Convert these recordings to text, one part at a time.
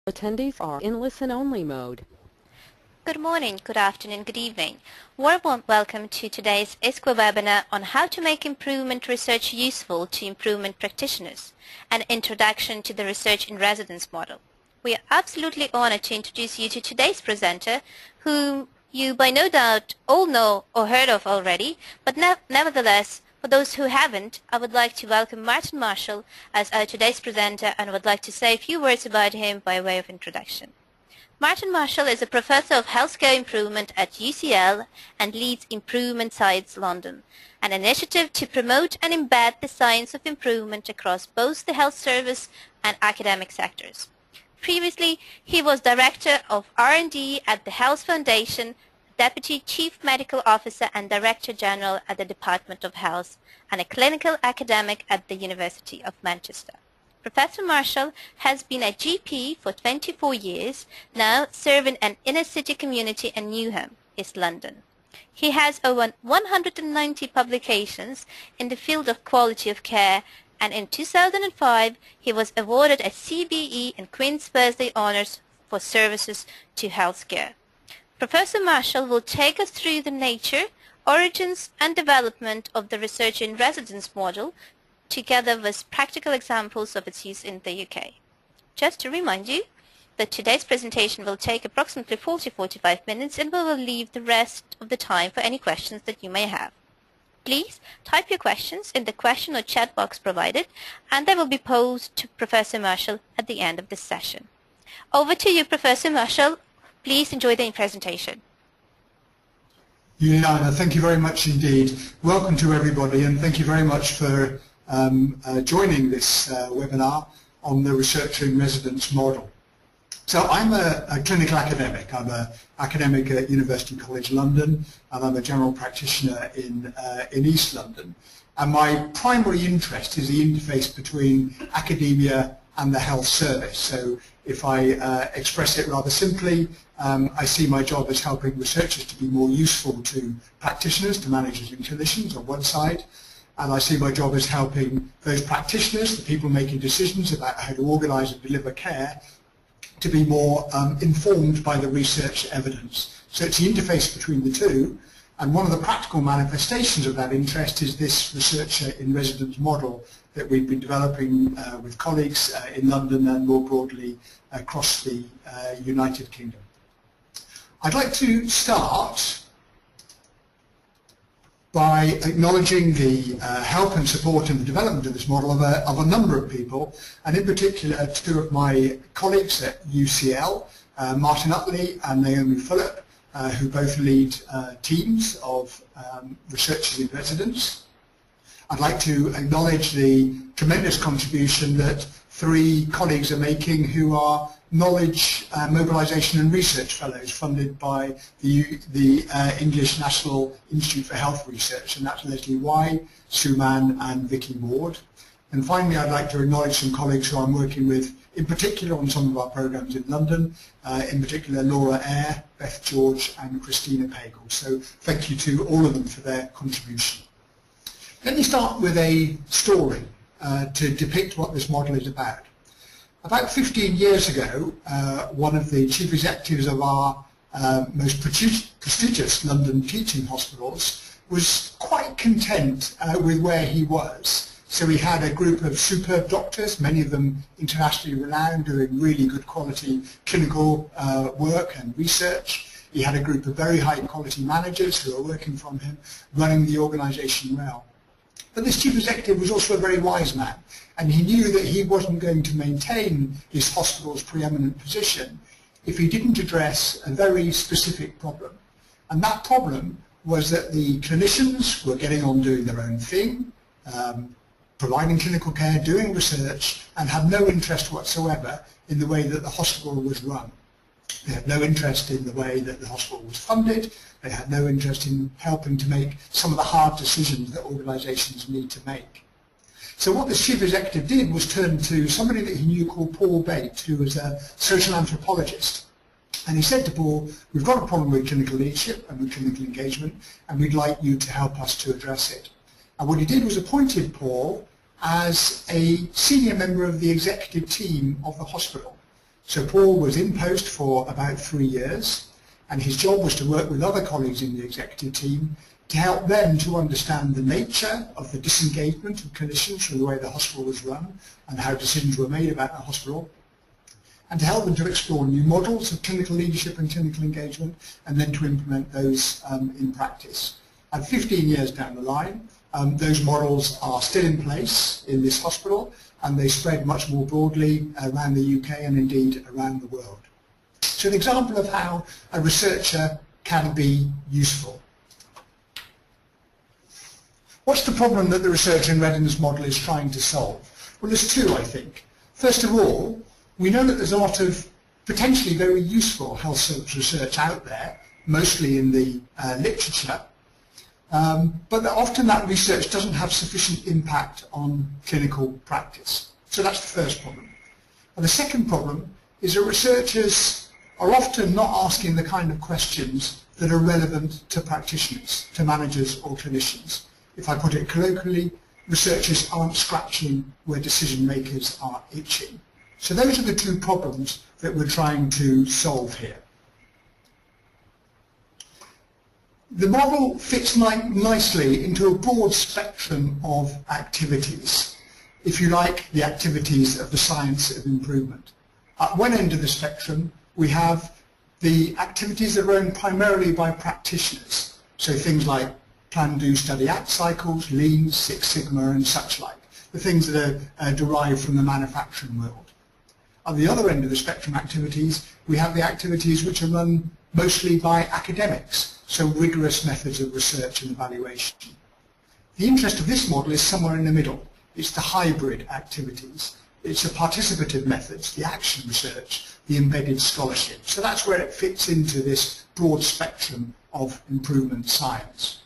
Attendees are in listen-only mode. Good morning, good afternoon, good evening. Warm welcome to today's ISQua webinar on how to make improvement research useful to improvement practitioners, an introduction to the research in residence model. We are absolutely honored to introduce you to today's presenter, whom you by no doubt all know or heard of already, but nevertheless, for those who haven't, I would like to welcome Martin Marshall as our today's presenter and would like to say a few words about him by way of introduction. Martin Marshall is a professor of healthcare improvement at UCL and leads Improvement Sites London, an initiative to promote and embed the science of improvement across both the health service and academic sectors. Previously, he was Director of R&D at the Health Foundation, Deputy Chief Medical Officer and Director General at the Department of Health, and a clinical academic at the University of Manchester. Professor Marshall has been a GP for 24 years, now serving an inner-city community in Newham, East London. He has over 190 publications in the field of quality of care, and in 2005 he was awarded a CBE and Queen's Birthday Honours for services to healthcare. Professor Marshall will take us through the nature, origins and development of the research in residence model, together with practical examples of its use in the UK. Just to remind you that today's presentation will take approximately 40-45 minutes and we will leave the rest of the time for any questions that you may have. Please type your questions in the question or chat box provided and they will be posed to Professor Marshall at the end of this session. Over to you, Professor Marshall. Please enjoy the presentation. Juliana, thank you very much indeed. Welcome to everybody and thank you very much for joining this webinar on the research in residence model. So I'm a clinical academic. I'm an academic at University College London and I'm a general practitioner in East London. And my primary interest is the interface between academia and the health service. So if I express it rather simply, I see my job as helping researchers to be more useful to practitioners, to managers and clinicians on one side, and I see my job as helping those practitioners, the people making decisions about how to organise and deliver care, to be more informed by the research evidence. So it's the interface between the two, and one of the practical manifestations of that interest is this researcher in residence model that we've been developing with colleagues in London and more broadly across the United Kingdom. I'd like to start by acknowledging the help and support in the development of this model of a number of people, and in particular two of my colleagues at UCL, Martin Utley and Naomi Phillip, who both lead teams of researchers in residence. I'd like to acknowledge the tremendous contribution that three colleagues are making who are knowledge mobilisation and research fellows funded by the English National Institute for Health Research, and that's Leslie Wye, Sue Mann and Vicky Ward. And finally, I'd like to acknowledge some colleagues who I'm working with, in particular on some of our programmes in London, in particular Laura Eyre, Beth George and Christina Pagel. So thank you to all of them for their contribution. Let me start with a story to depict what this model is about. About 15 years ago, one of the chief executives of our most prestigious London teaching hospitals was quite content with where he was. So he had a group of superb doctors, many of them internationally renowned, doing really good quality clinical work and research. He had a group of very high quality managers who were working from him, running the organisation well. But this chief executive was also a very wise man, and he knew that he wasn't going to maintain his hospital's preeminent position if he didn't address a very specific problem. And that problem was that the clinicians were getting on doing their own thing, providing clinical care, doing research, and had no interest whatsoever in the way that the hospital was run. They had no interest in the way that the hospital was funded. They had no interest in helping to make some of the hard decisions that organisations need to make. So what this chief executive did was turn to somebody that he knew called Paul Bate, who was a social anthropologist. And he said to Paul, we've got a problem with clinical leadership and with clinical engagement, and we'd like you to help us to address it. And what he did was appointed Paul as a senior member of the executive team of the hospital. So Paul was in post for about 3 years, and his job was to work with other colleagues in the executive team to help them to understand the nature of the disengagement of clinicians from the way the hospital was run and how decisions were made about the hospital, and to help them to explore new models of clinical leadership and clinical engagement, and then to implement those in practice. And 15 years down the line, those models are still in place in this hospital, and they spread much more broadly around the UK and indeed around the world. So an example of how a researcher can be useful. What's the problem that the researcher in readiness model is trying to solve? Well, there's two, I think. First of all, we know that there's a lot of potentially very useful health service research out there, mostly in the literature, but that often that research doesn't have sufficient impact on clinical practice. So that's the first problem. And the second problem is that researchers are often not asking the kind of questions that are relevant to practitioners, to managers or clinicians. If I put it colloquially, researchers aren't scratching where decision makers are itching. So those are the two problems that we're trying to solve here. The model fits nicely into a broad spectrum of activities, if you like, the activities of the science of improvement. At one end of the spectrum, we have the activities that are owned primarily by practitioners, so things like plan, do, study, act cycles, Lean, Six Sigma and such like, the things that are derived from the manufacturing world. At the other end of the spectrum activities, we have the activities which are run mostly by academics, so rigorous methods of research and evaluation. The interest of this model is somewhere in the middle. It's the hybrid activities. It's the participative methods, the action research, the embedded scholarship. So that's where it fits into this broad spectrum of improvement science.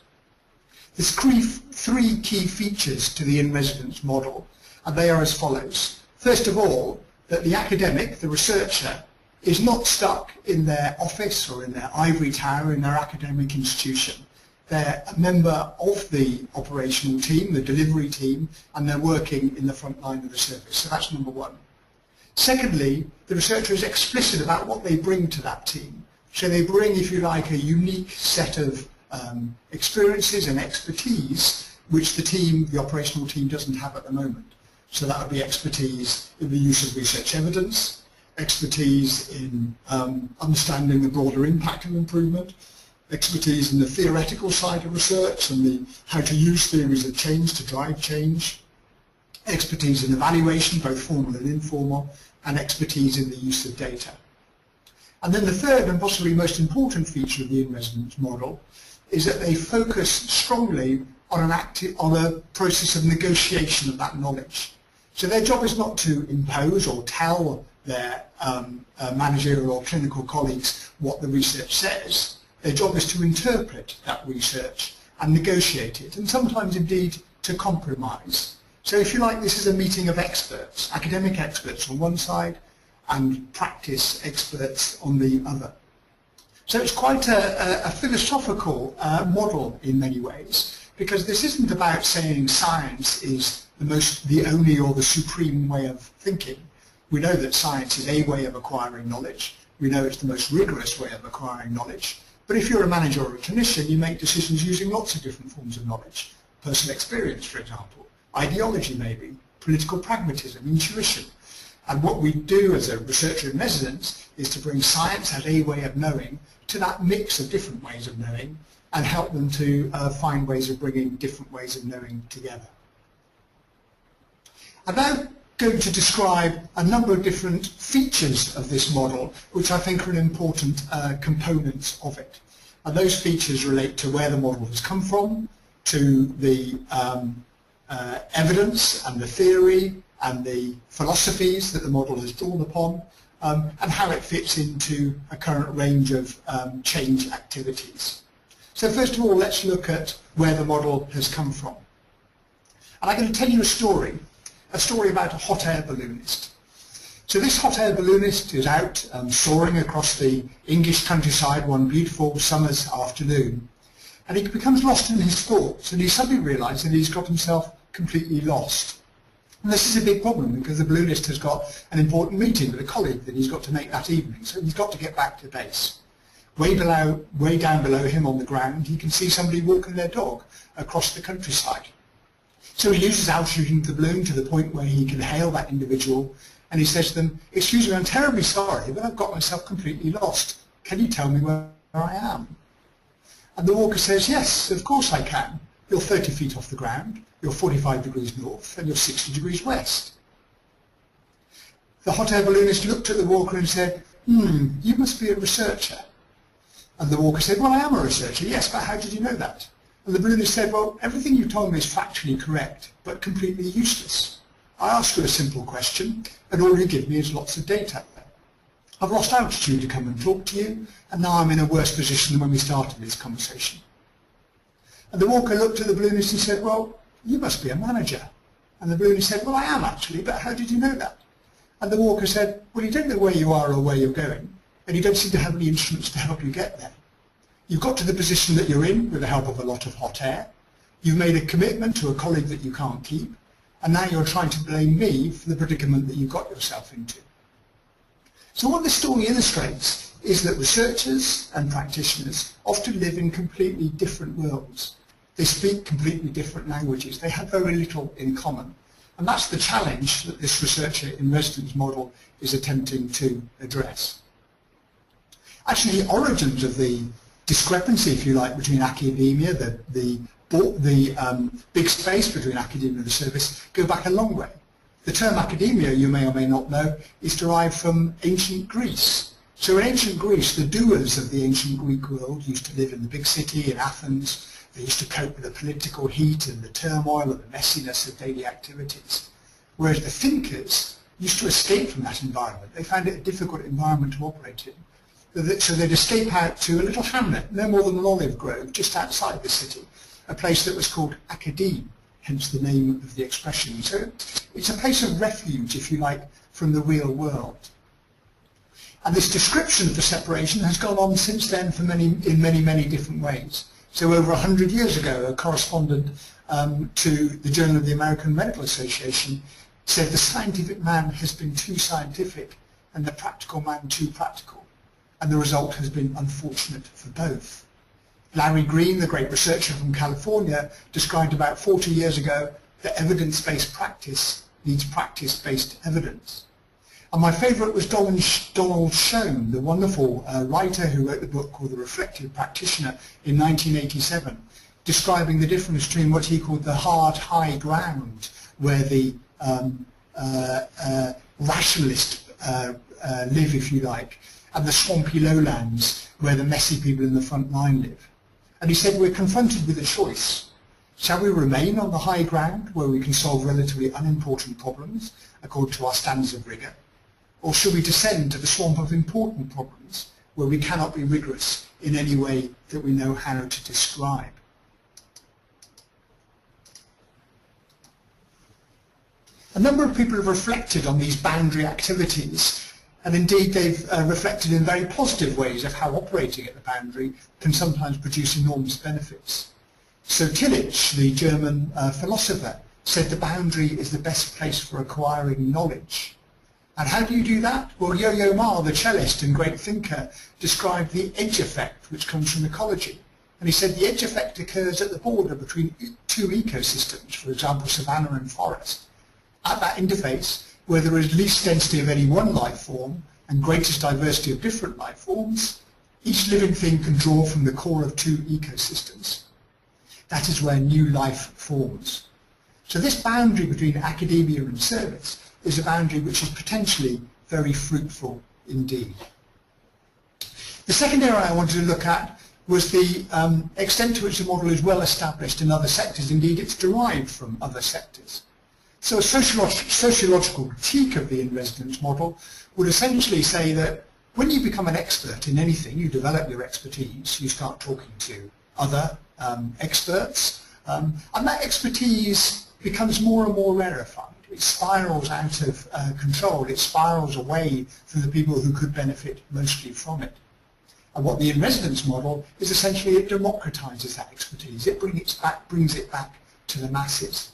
There's three key features to the in-residence model, and they are as follows. First of all, that the academic, the researcher, is not stuck in their office or in their ivory tower in their academic institution. They're a member of the operational team, the delivery team, and they're working in the front line of the service. So that's number one. Secondly, the researcher is explicit about what they bring to that team. So they bring, if you like, a unique set of experiences and expertise which the team, the operational team, doesn't have at the moment. So that would be expertise in the use of research evidence, expertise in understanding the broader impact of improvement, expertise in the theoretical side of research and how to use theories of change to drive change, expertise in evaluation, both formal and informal, and expertise in the use of data. And then the third and possibly most important feature of the in-residence model is that they focus strongly on a process of negotiation of that knowledge. So their job is not to impose or tell their managerial or clinical colleagues what the research says. Their job is to interpret that research and negotiate it, and sometimes indeed to compromise. So if you like, this is a meeting of experts, academic experts on one side and practice experts on the other. So it's quite a philosophical model in many ways, because this isn't about saying science is the only or the supreme way of thinking. We know that science is a way of acquiring knowledge. We know it's the most rigorous way of acquiring knowledge. But if you're a manager or a clinician, you make decisions using lots of different forms of knowledge. Personal experience, for example, ideology maybe, political pragmatism, intuition. And what we do as a researcher in residence is to bring science as a way of knowing to that mix of different ways of knowing and help them to find ways of bringing different ways of knowing together. I'm now going to describe a number of different features of this model which I think are an important components of it. And those features relate to where the model has come from, to the evidence and the theory and the philosophies that the model has drawn upon, and how it fits into a current range of change activities. So first of all, let's look at where the model has come from. And I'm going to tell you a story about a hot air balloonist. So this hot air balloonist is out soaring across the English countryside one beautiful summer's afternoon, and he becomes lost in his thoughts, and he suddenly realises that he's got himself completely lost. And this is a big problem because the balloonist has got an important meeting with a colleague that he's got to make that evening, so he's got to get back to base. Way down below him on the ground, he can see somebody walking their dog across the countryside. So he uses altitude of the balloon to the point where he can hail that individual, and he says to them, "Excuse me, I'm terribly sorry, but I've got myself completely lost. Can you tell me where I am?" And the walker says, "Yes, of course I can. You're 30 feet off the ground, you're 45 degrees north, and you're 60 degrees west." The hot air balloonist looked at the walker and said, "You must be a researcher." And the walker said, "Well, I am a researcher, yes, but how did you know that?" And the balloonist said, "Well, everything you told me is factually correct, but completely useless. I asked you a simple question, and all you give me is lots of data. I've lost altitude to come and talk to you, and now I'm in a worse position than when we started this conversation." And the walker looked at the balloonist and said, "Well, you must be a manager." And the balloonist said, "Well, I am actually, but how did you know that?" And the walker said, "Well, you don't know where you are or where you're going, and you don't seem to have any instruments to help you get there. You've got to the position that you're in with the help of a lot of hot air. You've made a commitment to a colleague that you can't keep, and now you're trying to blame me for the predicament that you got yourself into." So what this story illustrates is that researchers and practitioners often live in completely different worlds. They speak completely different languages. They have very little in common. And that's the challenge that this researcher in residence model is attempting to address. Actually, the origins of the discrepancy, if you like, between academia, the big space between academia and the service, go back a long way. The term academia, you may or may not know, is derived from ancient Greece. So in ancient Greece, the doers of the ancient Greek world used to live in the big city in Athens. They used to cope with the political heat and the turmoil and the messiness of daily activities. Whereas the thinkers used to escape from that environment. They found it a difficult environment to operate in. So they'd escape out to a little hamlet, no more than an olive grove, just outside the city, a place that was called Academe, hence the name of the expression. So it's a place of refuge, if you like, from the real world. And this description of the separation has gone on since then in many different ways. So over 100 years ago, a correspondent to the Journal of the American Medical Association said the scientific man has been too scientific and the practical man too practical. And the result has been unfortunate for both. Larry Green, the great researcher from California, described about 40 years ago that evidence-based practice needs practice-based evidence. And my favourite was Donald Schoen, the wonderful writer who wrote the book called The Reflective Practitioner in 1987, describing the difference between what he called the hard high ground, where the rationalists live, if you like, and the swampy lowlands where the messy people in the front line live. And he said, we're confronted with a choice. Shall we remain on the high ground where we can solve relatively unimportant problems according to our standards of rigour? Or should we descend to the swamp of important problems where we cannot be rigorous in any way that we know how to describe? A number of people have reflected on these boundary activities, and indeed they've reflected in very positive ways of how operating at the boundary can sometimes produce enormous benefits. So Tillich, the German philosopher, said the boundary is the best place for acquiring knowledge. And how do you do that? Well, Yo-Yo Ma, the cellist and great thinker, described the edge effect, which comes from ecology. And he said the edge effect occurs at the border between two ecosystems, for example, savanna and forest. At that interface, where there is least density of any one life form and greatest diversity of different life forms, each living thing can draw from the core of two ecosystems. That is where new life forms. So this boundary between academia and service is a boundary which is potentially very fruitful indeed. The second area I wanted to look at was the extent to which the model is well established in other sectors. Indeed, it's derived from other sectors. So a sociological critique of the in-residence model would essentially say that when you become an expert in anything, you develop your expertise, you start talking to other experts, and that expertise becomes more and more rarefied. It spirals out of control, it spirals away from the people who could benefit mostly from it. And what the in-residence model is essentially, it democratizes that expertise, it brings it back to the masses.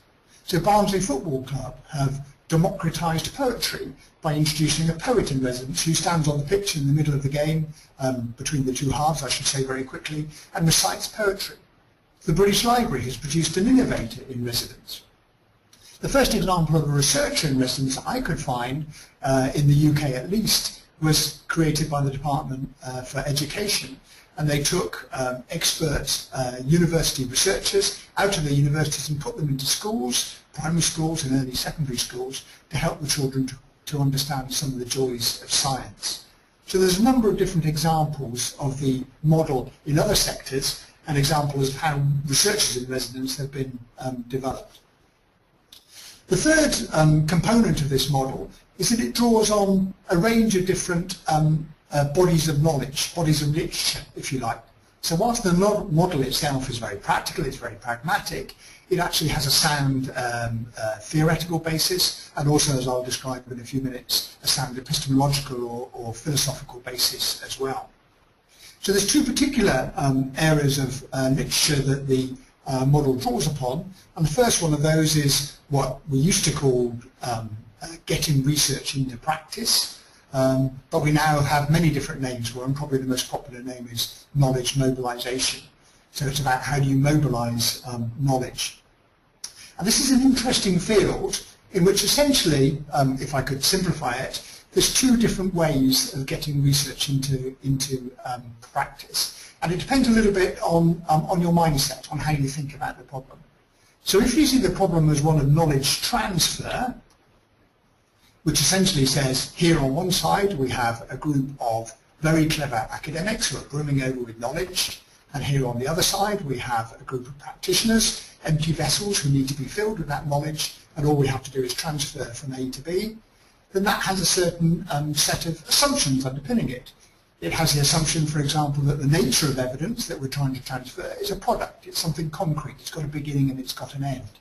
So Barnsley Football Club have democratised poetry by introducing a poet in residence who stands on the pitch in the middle of the game, between the two halves, I should say very quickly, and recites poetry. The British Library has produced an innovator in residence. The first example of a researcher in residence I could find, in the UK at least, was created by the Department for Education, and they took expert university researchers out of the universities and put them into schools, primary schools and early secondary schools, to help the children to understand some of the joys of science. So there's a number of different examples of the model in other sectors and examples of how researchers in residence have been developed. The third component of this model is that it draws on a range of different bodies of knowledge, bodies of literature, if you like. So whilst the model itself is very practical, it's very pragmatic, it actually has a sound theoretical basis, and also, as I'll describe in a few minutes, a sound epistemological or philosophical basis as well. So there's two particular areas of literature that the model draws upon, and the first one of those is what we used to call getting research into practice, but we now have many different names for it, and probably the most popular name is knowledge mobilization. So it's about how do you mobilize knowledge. And this is an interesting field in which essentially, if I could simplify it, there's two different ways of getting research into practice. And it depends a little bit on your mindset, on how you think about the problem. So if you see the problem as one of knowledge transfer, which essentially says here on one side we have a group of very clever academics who are brimming over with knowledge, and here on the other side we have a group of practitioners, empty vessels who need to be filled with that knowledge, and all we have to do is transfer from A to B, then that has a certain set of assumptions underpinning it. It has the assumption, for example, that the nature of evidence that we're trying to transfer is a product, it's something concrete, it's got a beginning and it's got an end.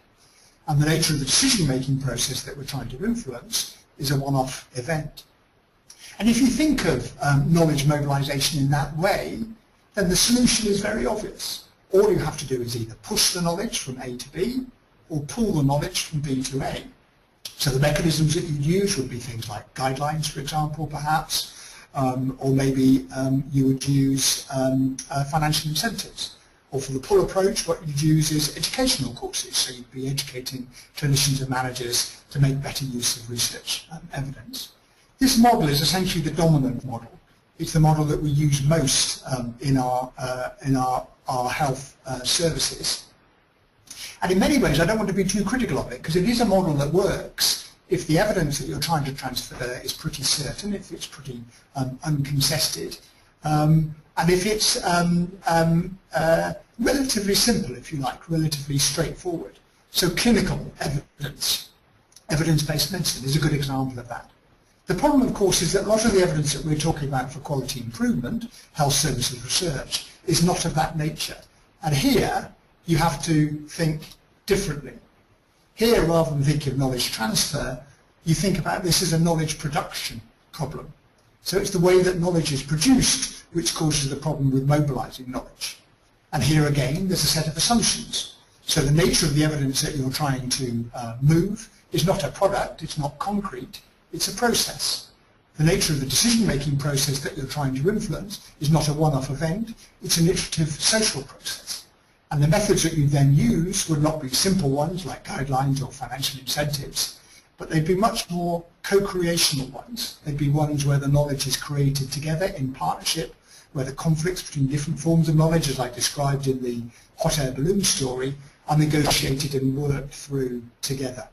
And the nature of the decision-making process that we're trying to influence is a one-off event. And if you think of knowledge mobilization in that way, then the solution is very obvious. All you have to do is either push the knowledge from A to B or pull the knowledge from B to A. So the mechanisms that you'd use would be things like guidelines, for example, perhaps, or maybe you would use financial incentives. Or for the pull approach, what you'd use is educational courses, so you'd be educating clinicians and managers to make better use of research evidence. This model is essentially the dominant model. It's the model that we use most in our health services. And in many ways, I don't want to be too critical of it, because it is a model that works if the evidence that you're trying to transfer is pretty certain, if it's pretty uncontested, and if it's relatively simple, if you like, relatively straightforward. So clinical evidence, evidence-based medicine is a good example of that. The problem, of course, is that a lot of the evidence that we're talking about for quality improvement, health services research, is not of that nature. And here, you have to think differently. Here, rather than thinking of knowledge transfer, you think about this as a knowledge production problem. So it's the way that knowledge is produced which causes the problem with mobilizing knowledge. And here again, there's a set of assumptions. So the nature of the evidence that you're trying to move is not a product, it's not concrete, it's a process. The nature of the decision-making process that you're trying to influence is not a one-off event, it's an iterative social process. And the methods that you then use would not be simple ones like guidelines or financial incentives, but they'd be much more co-creational ones. They'd be ones where the knowledge is created together in partnership, where the conflicts between different forms of knowledge, as I described in the hot air balloon story, are negotiated and worked through together.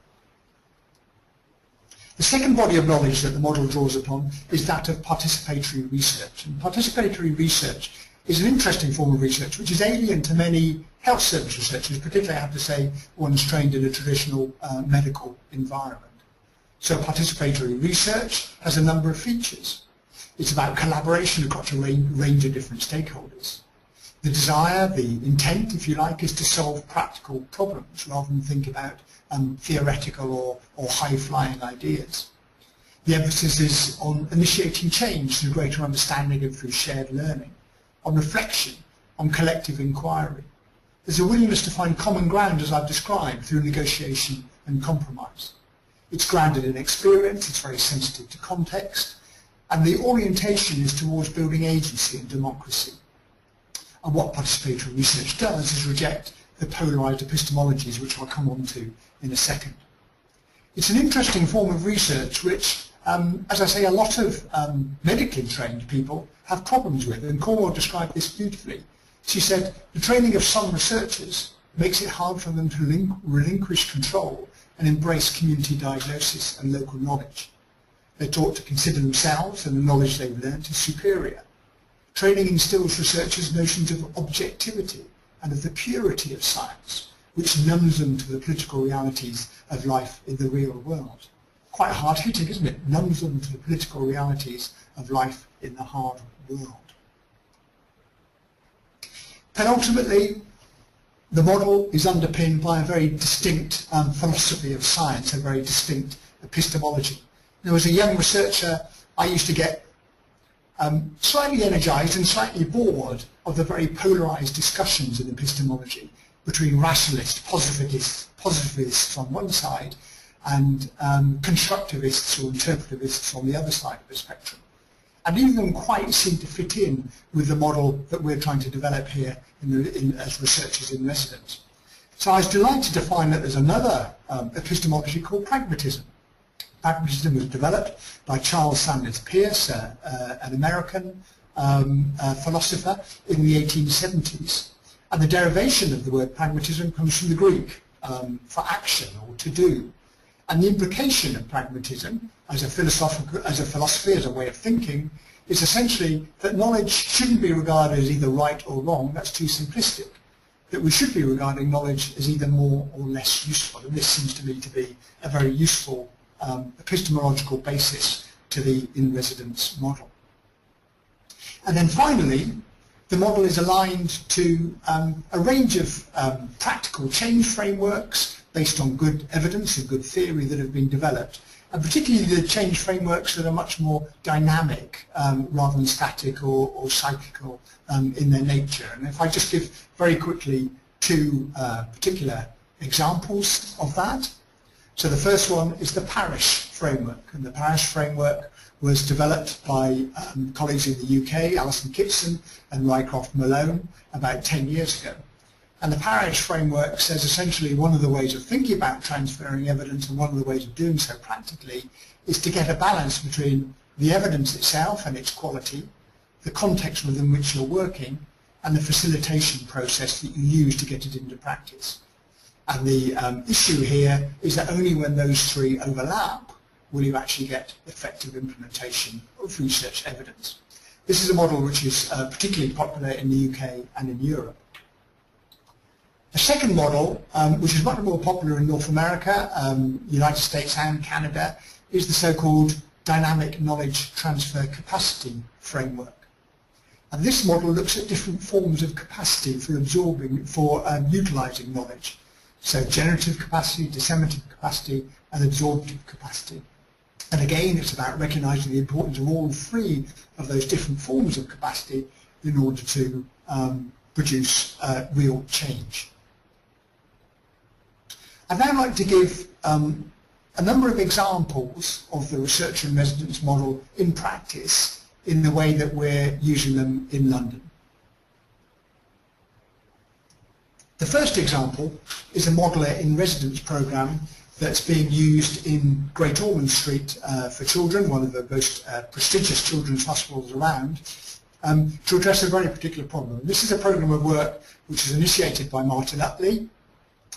The second body of knowledge that the model draws upon is that of participatory research. And participatory research is an interesting form of research which is alien to many health service researchers, particularly I have to say ones trained in a traditional medical environment. So participatory research has a number of features. It's about collaboration across a range of different stakeholders. The desire, the intent, if you like, is to solve practical problems rather than think about theoretical or high-flying ideas. The emphasis is on initiating change through greater understanding and through shared learning, on reflection, on collective inquiry. There's a willingness to find common ground, as I've described, through negotiation and compromise. It's grounded in experience, it's very sensitive to context, and the orientation is towards building agency and democracy. And what participatory research does is reject the polarised epistemologies, which I'll come on to in a second. It's an interesting form of research which, as I say, a lot of medically trained people have problems with, and Cornwell described this beautifully. She said, the training of some researchers makes it hard for them to relinquish control and embrace community diagnosis and local knowledge. They're taught to consider themselves and the knowledge they've learnt as superior. Training instills researchers notions of objectivity and of the purity of science, which numbs them to the political realities of life in the real world. Quite hard-hitting, isn't it? Numbs them to the political realities of life in the hard world. Penultimately, the model is underpinned by a very distinct philosophy of science, a very distinct epistemology. Now, as a young researcher, I used to get slightly energised and slightly bored of the very polarised discussions in epistemology between rationalists, positivists on one side, and constructivists or interpretivists on the other side of the spectrum. And none of them quite seem to fit in with the model that we're trying to develop here as researchers in residence. So I was delighted to find that there's another epistemology called pragmatism. Pragmatism was developed by Charles Sanders Peirce, an American philosopher in the 1870s. And the derivation of the word pragmatism comes from the Greek for action or to do. And the implication of pragmatism as a philosophy, as a way of thinking, is essentially that knowledge shouldn't be regarded as either right or wrong, that's too simplistic. That we should be regarding knowledge as either more or less useful. And this seems to me to be a very useful epistemological basis to the in-residence model. And then finally, the model is aligned to a range of practical change frameworks based on good evidence and good theory that have been developed, and particularly the change frameworks that are much more dynamic rather than static or cyclical in their nature. And if I just give very quickly two particular examples of that. So the first one is the parish framework, and the parish framework was developed by colleagues in the UK, Alison Kitson and Rycroft Malone, about 10 years ago. And the parish framework says essentially one of the ways of thinking about transferring evidence, and one of the ways of doing so practically, is to get a balance between the evidence itself and its quality, the context within which you're working, and the facilitation process that you use to get it into practice. And the issue here is that only when those three overlap will you actually get effective implementation of research evidence. This is a model which is particularly popular in the UK and in Europe. The second model, which is much more popular in North America, United States and Canada, is the so-called dynamic knowledge transfer capacity framework. And this model looks at different forms of capacity for utilising knowledge. So generative capacity, disseminative capacity, and absorptive capacity. And again, it's about recognising the importance of all three of those different forms of capacity in order to produce real change. I'd now like to give a number of examples of the research and residence model in practice in the way that we're using them in London. The first example is a modeler in residence programme that's being used in Great Ormond Street for children, one of the most prestigious children's hospitals around, to address a very particular problem. This is a programme of work which is initiated by Martin Utley,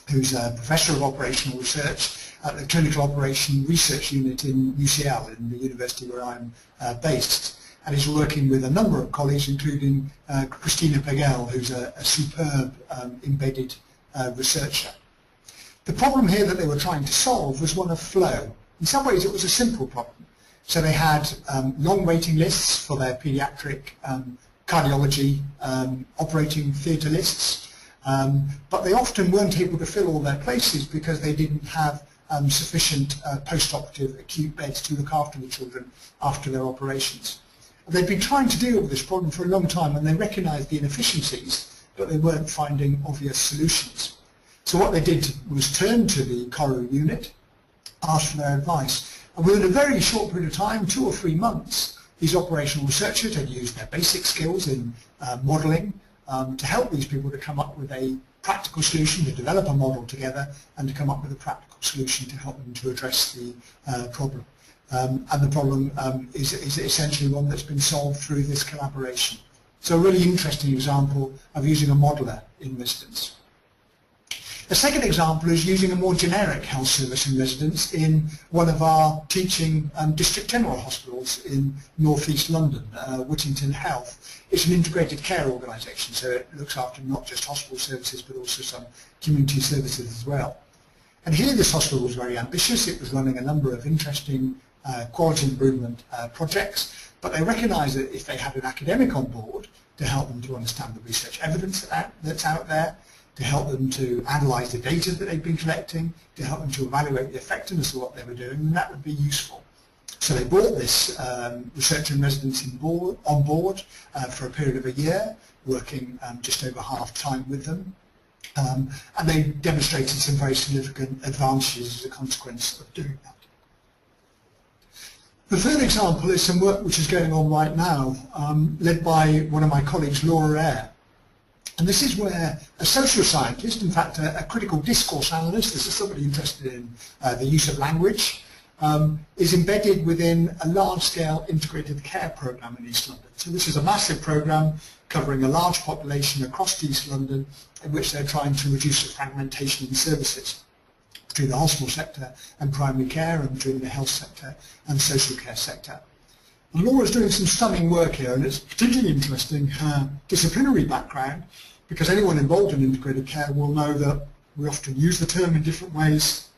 who's a Professor of Operational Research at the Clinical Operation Research Unit in UCL, in the university where I'm based. And he's working with a number of colleagues, including Christina Pagel, who's a superb embedded researcher. The problem here that they were trying to solve was one of flow. In some ways it was a simple problem. So they had long waiting lists for their paediatric cardiology operating theatre lists, but they often weren't able to fill all their places because they didn't have sufficient post-operative acute beds to look after the children after their operations. They'd been trying to deal with this problem for a long time, and they recognised the inefficiencies, but they weren't finding obvious solutions. So what they did was turn to the Coro unit, ask for their advice, and within a very short period of time, 2 or 3 months, these operational researchers had used their basic skills in modelling to help these people to come up with a practical solution, to develop a model together and to come up with a practical solution to help them to address the problem. And the problem is essentially one that's been solved through this collaboration. So a really interesting example of using a modeler in residence. The second example is using a more generic health service in residence in one of our teaching district general hospitals in North East London, Whittington Health. It's an integrated care organisation, so it looks after not just hospital services but also some community services as well. And here this hospital was very ambitious. It was running a number of interesting quality improvement projects, but they recognised that if they had an academic on board to help them to understand the research evidence that's out there, to help them to analyse the data that they've been collecting, to help them to evaluate the effectiveness of what they were doing, and that would be useful. So they brought this researcher in residence on board for a period of a year, working just over half time with them, and they demonstrated some very significant advantages as a consequence of doing that. The third example is some work which is going on right now, led by one of my colleagues, Laura Eyre. And this is where a social scientist, in fact a critical discourse analyst, this is somebody interested in the use of language, is embedded within a large-scale integrated care programme in East London. So this is a massive programme covering a large population across East London in which they're trying to reduce the fragmentation in services between the hospital sector and primary care and between the health sector and social care sector. And Laura's doing some stunning work here, and it's particularly interesting her disciplinary background, because anyone involved in integrated care will know that we often use the term in different ways,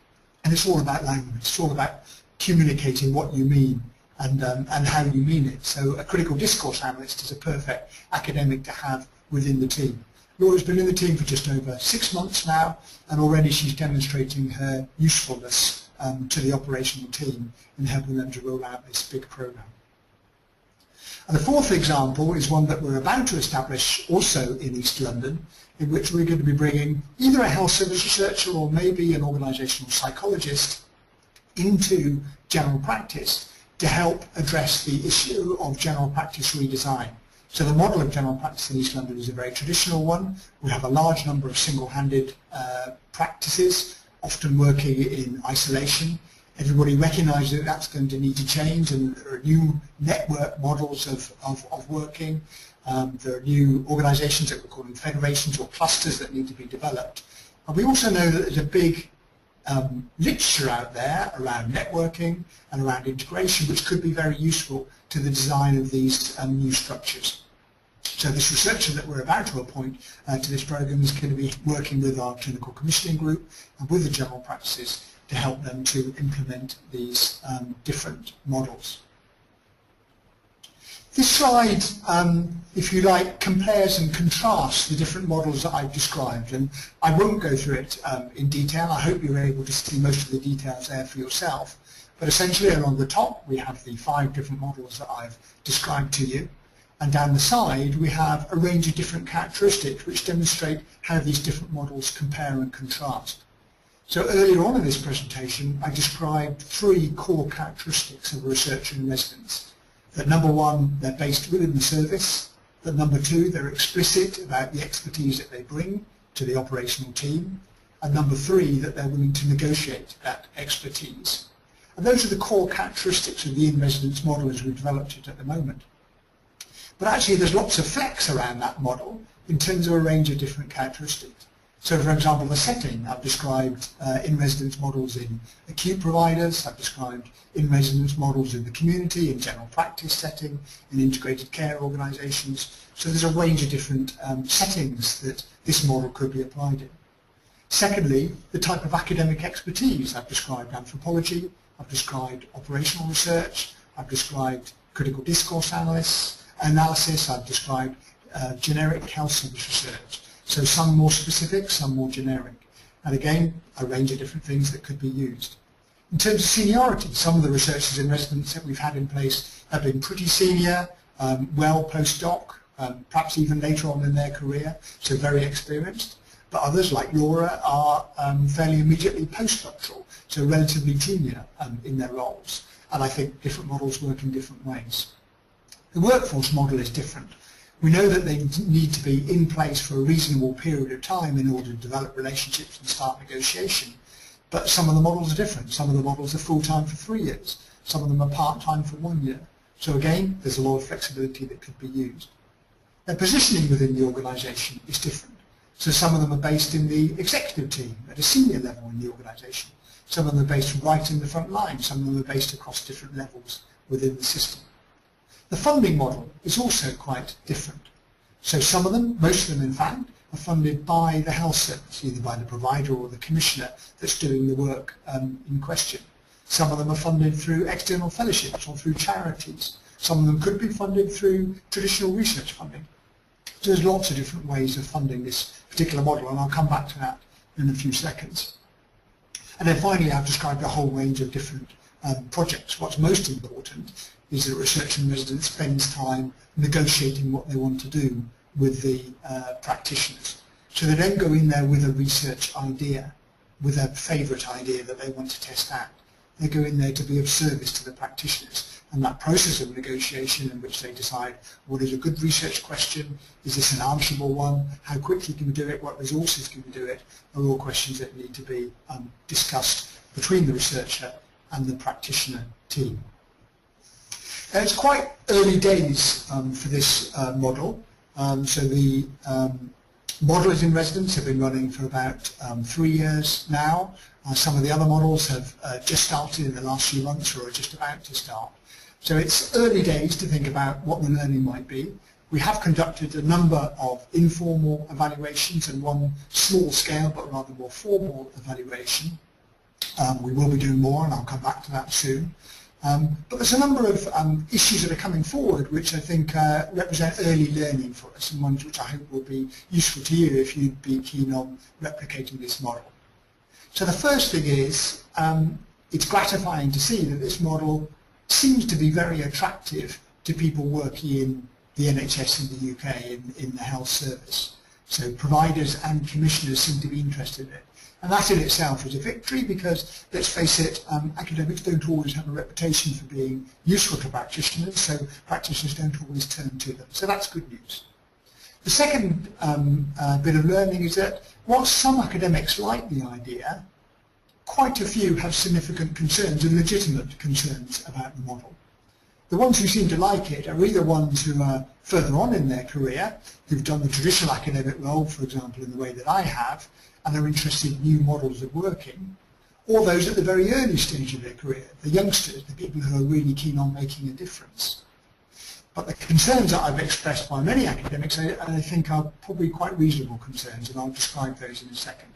and it's all about language. It's all about communicating what you mean and how you mean it. So a critical discourse analyst is a perfect academic to have within the team. Laura's been in the team for just over 6 months now, and already she's demonstrating her usefulness to the operational team in helping them to roll out this big programme. And the fourth example is one that we're about to establish also in East London, in which we're going to be bringing either a health service researcher or maybe an organisational psychologist into general practice to help address the issue of general practice redesign. So the model of general practice in East London is a very traditional one. We have a large number of single-handed practices, often working in isolation. Everybody recognises that that's going to need to change, and there are new network models of working. There are new organisations that we're calling federations or clusters that need to be developed. And we also know that there's a big literature out there around networking and around integration, which could be very useful to the design of these new structures. So this researcher that we're about to appoint to this programme is going to be working with our clinical commissioning group and with the general practices to help them to implement these different models. This slide, if you like, compares and contrasts the different models that I've described, and I won't go through it in detail. I hope you're able to see most of the details there for yourself. But essentially along the top we have the 5 different models that I've described to you, and down the side we have a range of different characteristics which demonstrate how these different models compare and contrast. So earlier on in this presentation I described 3 core characteristics of a researcher in residence. That number 1, they're based within the service. That number 2, they're explicit about the expertise that they bring to the operational team. And number 3, that they're willing to negotiate that expertise. And those are the core characteristics of the in-residence model as we've developed it at the moment. But actually there's lots of flex around that model in terms of a range of different characteristics. So for example, the setting, I've described in-residence models in acute providers, I've described in-residence models in the community, in general practice setting, in integrated care organisations. So there's a range of different settings that this model could be applied in. Secondly, the type of academic expertise. I've described anthropology, I've described operational research, I've described critical discourse analysis, I've described generic health service research. So some more specific, some more generic. And again, a range of different things that could be used. In terms of seniority, some of the researchers in residence that we've had in place have been pretty senior, well postdoc, perhaps even later on in their career, so very experienced. but others, like Laura, are fairly immediately postdoctoral, so relatively junior in their roles. And I think different models work in different ways. The workforce model is different. We know that they need to be in place for a reasonable period of time in order to develop relationships and start negotiation. But some of the models are different. Some of the models are full-time for 3 years. Some of them are part-time for 1 year. So again, there's a lot of flexibility that could be used. Their positioning within the organisation is different. So some of them are based in the executive team at a senior level in the organisation. Some of them are based right in the front line. Some of them are based across different levels within the system. The funding model is also quite different. So some of them, most of them in fact, are funded by the health service, either by the provider or the commissioner that's doing the work in question. Some of them are funded through external fellowships or through charities. Some of them could be funded through traditional research funding. So there's lots of different ways of funding this particular model, and I'll come back to that in a few seconds. And then finally, I've described a whole range of different projects. What's most important is that research and residents spends time negotiating what they want to do with the practitioners. So they don't go in there with a research idea, with a favourite idea that they want to test out. They go in there to be of service to the practitioners, and that process of negotiation in which they decide what is a good research question, is this an answerable one, how quickly can we do it, what resources can we do it, are all questions that need to be discussed between the researcher and the practitioner team. It's quite early days for this model. So the models in residence have been running for about 3 years now. Some of the other models have just started in the last few months or are just about to start. So it's early days to think about what the learning might be. We have conducted a number of informal evaluations and one small scale but rather more formal evaluation. We will be doing more, and I'll come back to that soon. But there's a number of issues that are coming forward which I think represent early learning for us, and ones which I hope will be useful to you if you'd be keen on replicating this model. So the first thing is it's gratifying to see that this model seems to be very attractive to people working in the NHS in the UK, in the health service. So providers and commissioners seem to be interested in it. And that in itself is a victory because, let's face it, academics don't always have a reputation for being useful to practitioners, so practitioners don't always turn to them. So that's good news. The second bit of learning is that whilst some academics like the idea, quite a few have significant concerns and legitimate concerns about the model. The ones who seem to like it are either ones who are further on in their career, who've done the traditional academic role, for example, in the way that I have, and are interested in new models of working, or those at the very early stage of their career, the youngsters, the people who are really keen on making a difference. But the concerns that I've expressed by many academics, I think are probably quite reasonable concerns, and I'll describe those in a second.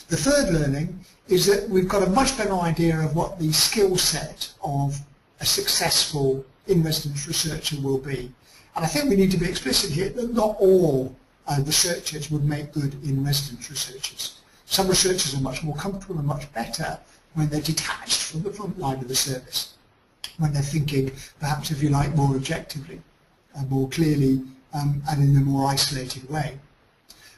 The third learning is that we've got a much better idea of what the skill set of a successful in-residence researcher will be. And I think we need to be explicit here that not all researchers would make good in-residence researchers. Some researchers are much more comfortable and much better when they're detached from the front line of the service, when they're thinking, perhaps if you like, more objectively, and more clearly, and in a more isolated way.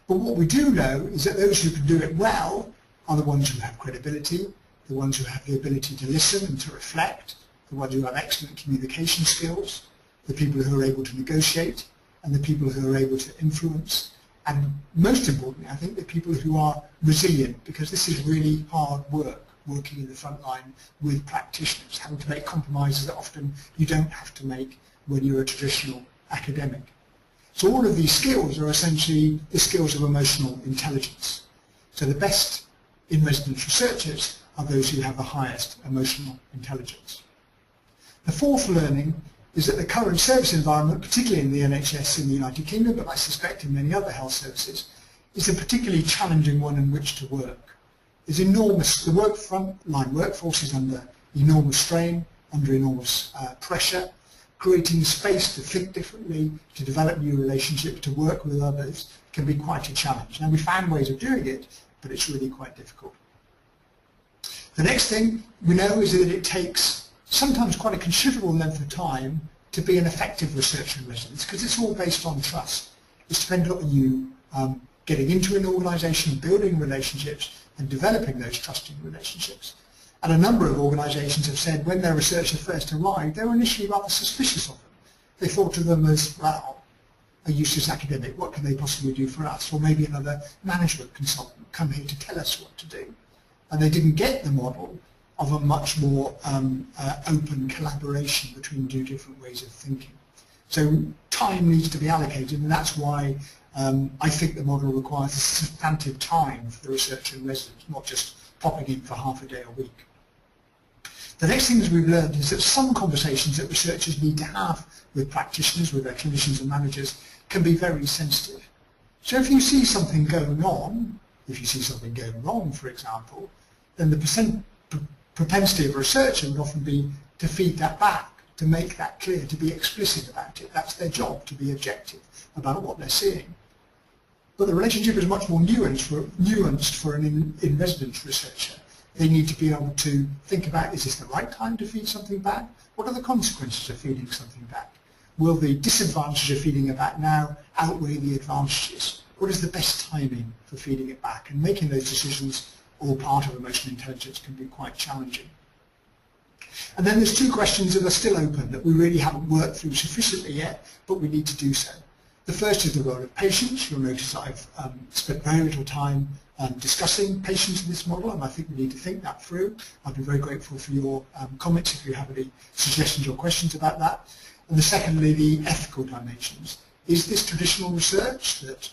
But what we do know is that those who can do it well are the ones who have credibility, the ones who have the ability to listen and to reflect, the ones who have excellent communication skills, the people who are able to negotiate, and the people who are able to influence, and most importantly, I think, the people who are resilient, because this is really hard work, working in the front line with practitioners, having to make compromises that often you don't have to make when you're a traditional academic. So all of these skills are essentially the skills of emotional intelligence. So the best in-residence researchers are those who have the highest emotional intelligence. The fourth learning is that the current service environment, particularly in the NHS in the United Kingdom, but I suspect in many other health services, is a particularly challenging one in which to work. There's enormous, the frontline workforce is under enormous strain, under enormous pressure. Creating space to think differently, to develop new relationships, to work with others can be quite a challenge. Now, we found ways of doing it, but it's really quite difficult. The next thing we know is that it takes sometimes quite a considerable length of time to be an effective researcher in residence, because it's all based on trust. It's dependent on you getting into an organisation, building relationships and developing those trusting relationships. And a number of organisations have said when their researchers first arrived, they were initially rather suspicious of them. They thought of them as, well, a useless academic, what can they possibly do for us? Or maybe another management consultant come here to tell us what to do. And they didn't get the model of a much more open collaboration between two different ways of thinking. So time needs to be allocated, and that's why I think the model requires a substantive time for the researcher and residents, not just popping in for half a day a week. The next thing that we've learned is that some conversations that researchers need to have with practitioners, with their clinicians and managers, can be very sensitive. So if you see something going on, if you see something going wrong, for example, then the propensity of a researcher would often be to feed that back, to make that clear, to be explicit about it. That's their job, to be objective about what they're seeing. But the relationship is much more nuanced for an in-residence researcher. They need to be able to think about, is this the right time to feed something back? What are the consequences of feeding something back? Will the disadvantages of feeding it back now outweigh the advantages? What is the best timing for feeding it back? And making those decisions, all part of emotional intelligence, can be quite challenging. And then there's two questions that are still open that we really haven't worked through sufficiently yet, but we need to do so. The first is the role of patients. You'll notice I've spent very little time discussing patients in this model, and I think we need to think that through. I'd be very grateful for your comments if you have any suggestions or questions about that. And secondly, the ethical dimensions. Is this traditional research that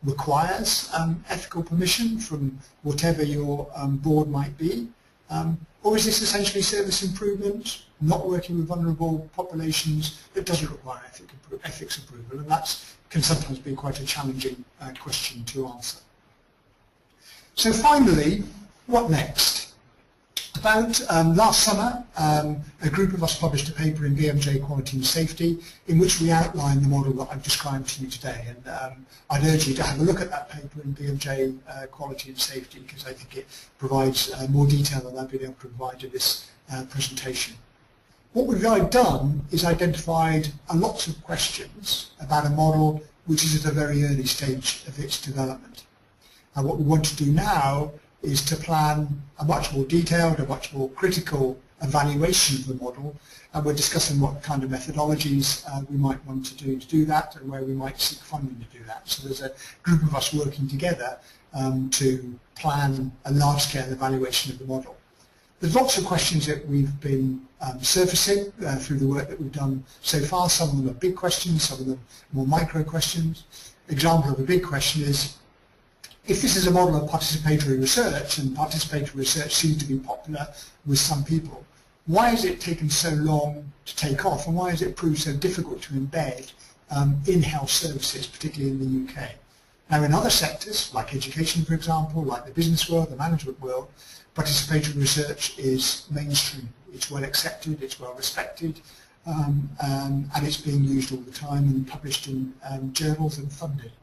requires ethical permission from whatever your board might be? Or is this essentially service improvement, not working with vulnerable populations that doesn't require ethics approval? And that can sometimes be quite a challenging question to answer. So finally, what next? About last summer, a group of us published a paper in BMJ Quality and Safety in which we outlined the model that I've described to you today. And I'd urge you to have a look at that paper in BMJ Quality and Safety because I think it provides more detail than I've been able to provide in this presentation. What we've done is identified lots of questions about a model which is at a very early stage of its development. And what we want to do now is to plan a much more detailed, a much more critical evaluation of the model, and we're discussing what kind of methodologies we might want to do that and where we might seek funding to do that. So there's a group of us working together to plan a large-scale evaluation of the model. There's lots of questions that we've been surfacing through the work that we've done so far. Some of them are big questions, some of them more micro questions. Example of a big question is, if this is a model of participatory research, and participatory research seems to be popular with some people, why has it taken so long to take off, and why has it proved so difficult to embed in health services, particularly in the UK? Now in other sectors, like education for example, like the business world, the management world, participatory research is mainstream. It's well accepted, it's well respected, and it's being used all the time and published in journals and funded.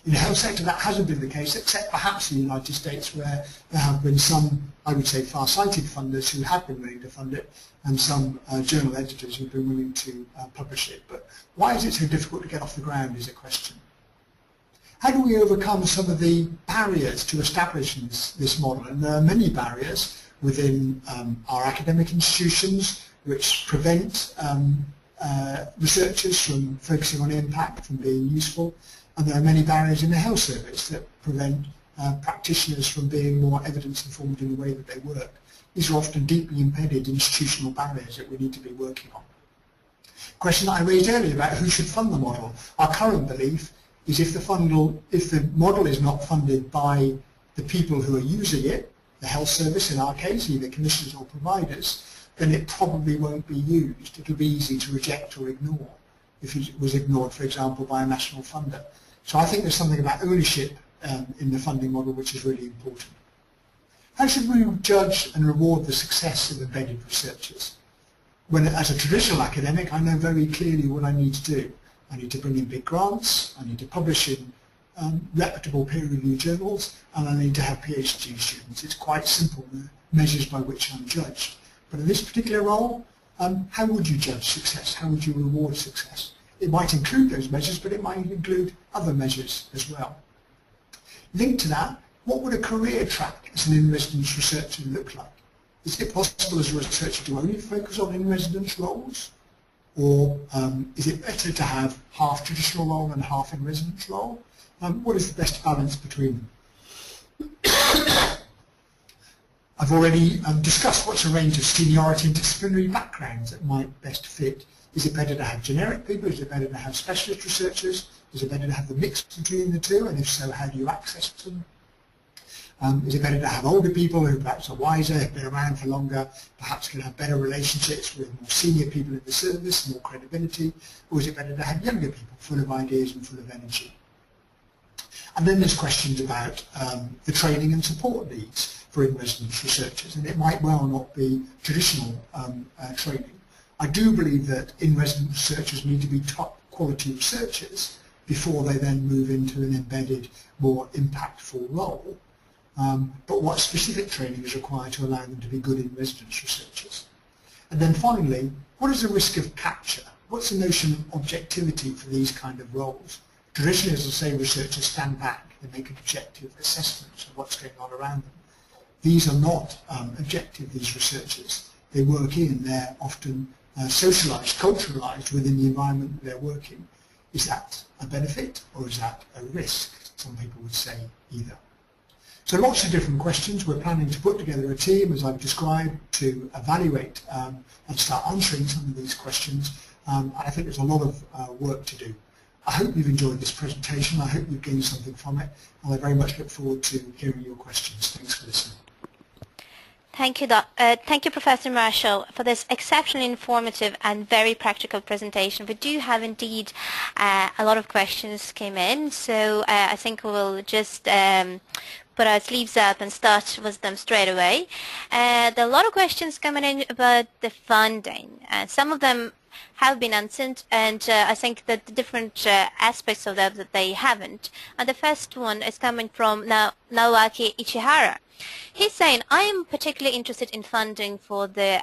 In the health sector that hasn't been the case, except perhaps in the United States where there have been some, I would say, far-sighted funders who have been willing to fund it and some journal editors who have been willing to publish it. But why is it so difficult to get off the ground is a question. How do we overcome some of the barriers to establishing this model? And there are many barriers within our academic institutions which prevent researchers from focusing on impact, from being useful. And there are many barriers in the health service that prevent practitioners from being more evidence-informed in the way that they work. These are often deeply embedded institutional barriers that we need to be working on. Question that I raised earlier about who should fund the model. Our current belief is if the model is not funded by the people who are using it, the health service in our case, either clinicians or providers, then it probably won't be used. It will be easy to reject or ignore if it was ignored, for example, by a national funder. So I think there's something about ownership in the funding model which is really important. How should we judge and reward the success of embedded researchers? When, as a traditional academic, I know very clearly what I need to do. I need to bring in big grants, I need to publish in reputable peer-reviewed journals, and I need to have PhD students. It's quite simple, the measures by which I'm judged. But in this particular role, how would you judge success? How would you reward success? It might include those measures, but it might include other measures as well. Linked to that, what would a career track as an in-residence researcher look like? Is it possible as a researcher to only focus on in-residence roles? Or is it better to have half traditional role and half in-residence role? What is the best balance between them? I've already discussed what's a range of seniority and disciplinary backgrounds that might best fit. Is it better to have generic people? Is it better to have specialist researchers? Is it better to have the mix between the two? And if so, how do you access them? Is it better to have older people who perhaps are wiser, have been around for longer, perhaps can have better relationships with more senior people in the service, more credibility? Or is it better to have younger people full of ideas and full of energy? And then there's questions about the training and support needs for in-residence researchers, and it might well not be traditional training. I do believe that in-residence researchers need to be top quality researchers before they then move into an embedded, more impactful role. But what specific training is required to allow them to be good in-residence researchers? And then finally, what is the risk of capture? What's the notion of objectivity for these kind of roles? Traditionally, as I say, researchers stand back, they make objective assessments of what's going on around them. These are not objective, these researchers. They work in, they're often socialized, culturalized within the environment that they're working. Is that a benefit or is that a risk? Some people would say either. So lots of different questions. We're planning to put together a team, as I've described, to evaluate and start answering some of these questions. And I think there's a lot of work to do. I hope you've enjoyed this presentation. I hope you've gained something from it. And I very much look forward to hearing your questions. Thanks for listening. Thank you, Professor Marshall, for this exceptionally informative and very practical presentation. We do have indeed a lot of questions came in, so I think we will just put our sleeves up and start with them straight away. There are a lot of questions coming in about the funding. Some of them have been answered, and I think that the different aspects of that they haven't. And the first one is coming from Naoaki Ichihara. He's saying, I am particularly interested in funding for the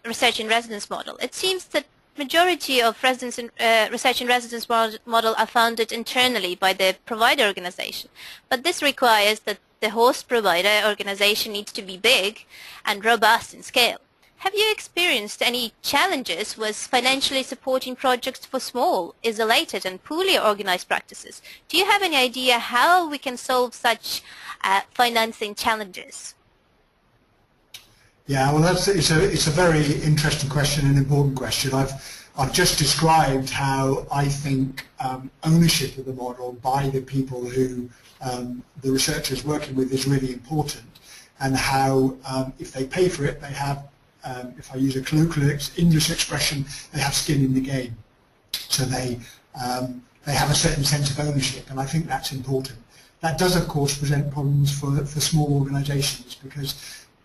research in residence model. It seems that majority of research in residence model are funded internally by the provider organization, but this requires that the host provider organization needs to be big and robust in scale. Have you experienced any challenges with financially supporting projects for small, isolated and poorly organized practices? Do you have any idea how we can solve such financing challenges? Yeah, well, it's a very interesting question and important question. I've just described how I think ownership of the model by the people who the researcher is working with is really important, and how if they pay for it, they have, if I use a colloquial English expression, they have skin in the game. So they have a certain sense of ownership, and I think that's important. That does, of course, present problems for small organisations, because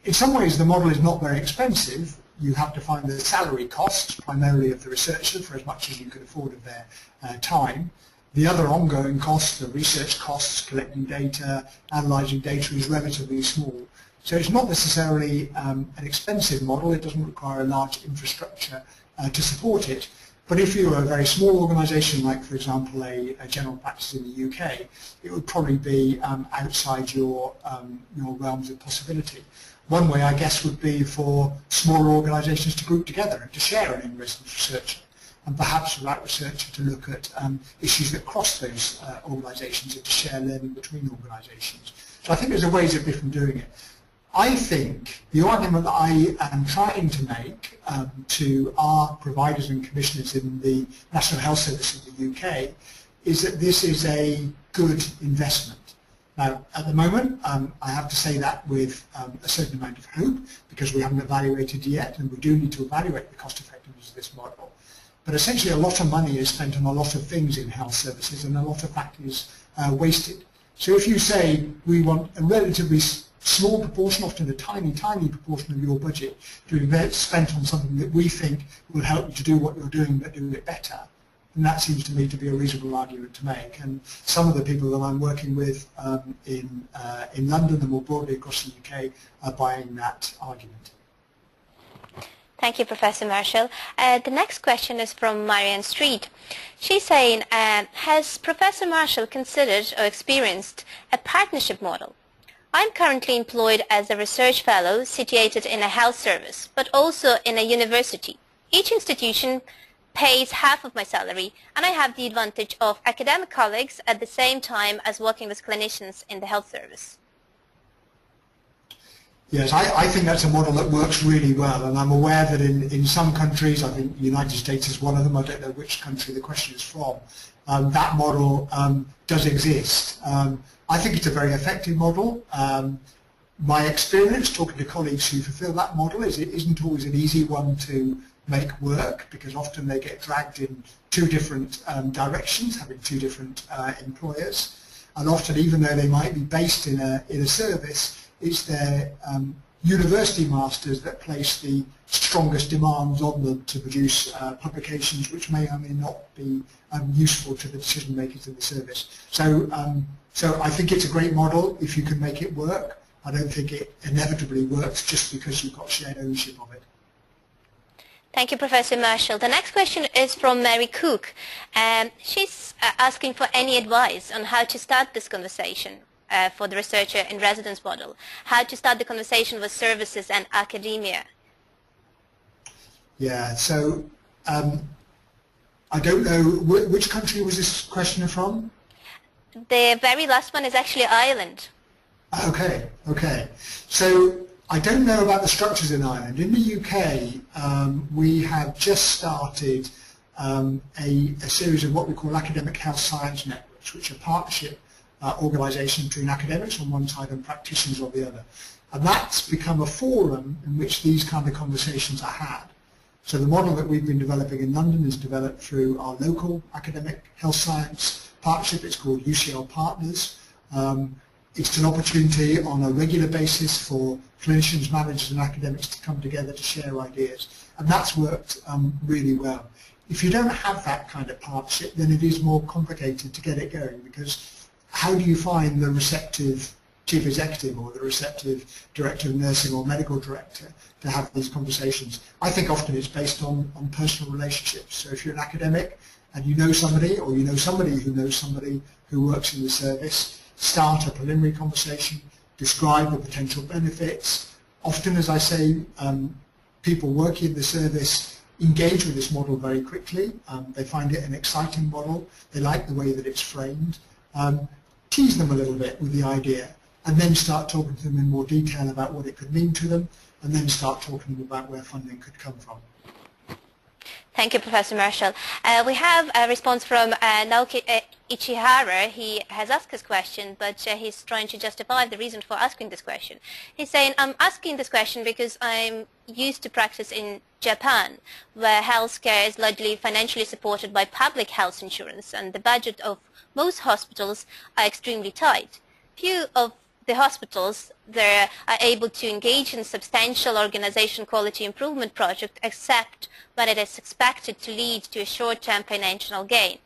in some ways the model is not very expensive. You have to find the salary costs, primarily of the researcher, for as much as you can afford of their time. The other ongoing costs, the research costs, collecting data, analysing data, is relatively small. So it's not necessarily an expensive model. It doesn't require a large infrastructure to support it. But if you're a very small organisation, like, for example, a general practice in the UK, it would probably be outside your realms of possibility. One way, I guess, would be for smaller organisations to group together and to share an in-residence researcher, and perhaps for that researcher to look at issues that cross those organisations and to share learning between organisations. So I think there's ways of different doing it. I think the argument that I am trying to make to our providers and commissioners in the National Health Service in the UK is that this is a good investment. Now, at the moment, I have to say that with a certain amount of hope, because we haven't evaluated yet, and we do need to evaluate the cost effectiveness of this model. But essentially, a lot of money is spent on a lot of things in health services, and a lot of that is wasted. So if you say we want a relatively small proportion, often a tiny, tiny proportion of your budget to be spent on something that we think will help you to do what you're doing but do it better, and that seems to me to be a reasonable argument to make. And some of the people that I'm working with in London and more broadly across the UK are buying that argument. Thank you, Professor Marshall. The next question is from Marianne Street. She's saying, has Professor Marshall considered or experienced a partnership model? I'm currently employed as a research fellow situated in a health service, but also in a university. Each institution pays half of my salary, and I have the advantage of academic colleagues at the same time as working with clinicians in the health service. Yes, I think that's a model that works really well, and I'm aware that in some countries, I think the United States is one of them, I don't know which country the question is from, that model does exist. I think it's a very effective model. My experience talking to colleagues who fulfill that model is it isn't always an easy one to make work, because often they get dragged in two different directions, having two different employers, and often even though they might be based in a service, it's their university masters that place the strongest demands on them to produce publications which may or may not be useful to the decision makers in the service. So I think it's a great model if you can make it work. I don't think it inevitably works just because you've got shared ownership of it. Thank you, Professor Marshall. The next question is from Mary Cook. She's asking for any advice on how to start this conversation for the researcher in residence model, how to start the conversation with services and academia. Yeah, so I don't know, which country was this question from? The very last one is actually Ireland. Okay, okay. So I don't know about the structures in Ireland. In the UK, we have just started a series of what we call academic health science networks, which are partnership organisations between academics on one side and practitioners on the other. And that's become a forum in which these kind of conversations are had. So the model that we've been developing in London is developed through our local academic health science partnership. It's called UCL Partners. It's an opportunity on a regular basis for clinicians, managers and academics to come together to share ideas. And that's worked really well. If you don't have that kind of partnership, then it is more complicated to get it going, because how do you find the receptive chief executive or the receptive director of nursing or medical director to have these conversations? I think often it's based on personal relationships. So if you're an academic and you know somebody, or you know somebody who knows somebody who works in the service, start a preliminary conversation, describe the potential benefits. Often, as I say, people working in the service engage with this model very quickly. They find it an exciting model. They like the way that it's framed. Tease them a little bit with the idea, and then start talking to them in more detail about what it could mean to them, and then start talking to them about where funding could come from. Thank you, Professor Marshall. We have a response from Naoki Ichihara. He has asked his question, but he's trying to justify the reason for asking this question. He's saying, I'm asking this question because I'm used to practice in Japan, where healthcare is largely financially supported by public health insurance, and the budget of most hospitals are extremely tight. Few of the hospitals there are able to engage in substantial organization quality improvement project except when it is expected to lead to a short-term financial gain.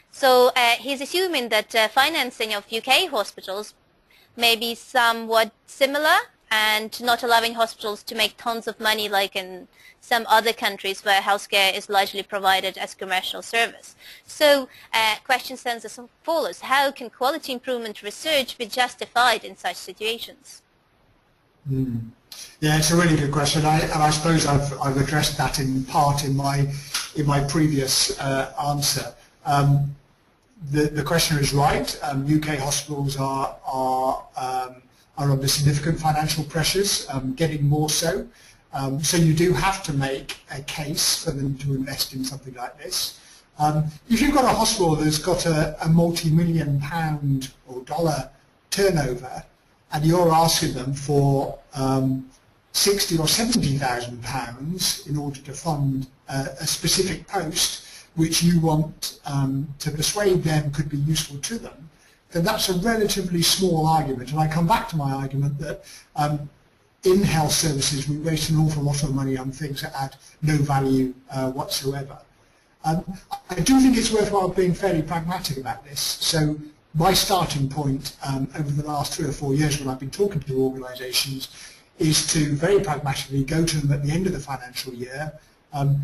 So he's assuming that financing of UK hospitals may be somewhat similar, and not allowing hospitals to make tons of money like in some other countries where healthcare is largely provided as commercial service. So question stands as follows: how can quality improvement research be justified in such situations? Yeah, it's a really good question, and I suppose I've addressed that in part in my previous answer. The questioner is right. UK hospitals are under significant financial pressures, getting more so. So you do have to make a case for them to invest in something like this. If you've got a hospital that's got a multi-million pound or dollar turnover, and you're asking them for 60 or 70,000 pounds in order to fund a specific post which you want to persuade them could be useful to them, then that's a relatively small argument. And I come back to my argument that in health services we waste an awful lot of money on things that add no value whatsoever. I do think it's worthwhile being fairly pragmatic about this. So my starting point over the last 3 or 4 years when I've been talking to organisations is to very pragmatically go to them at the end of the financial year,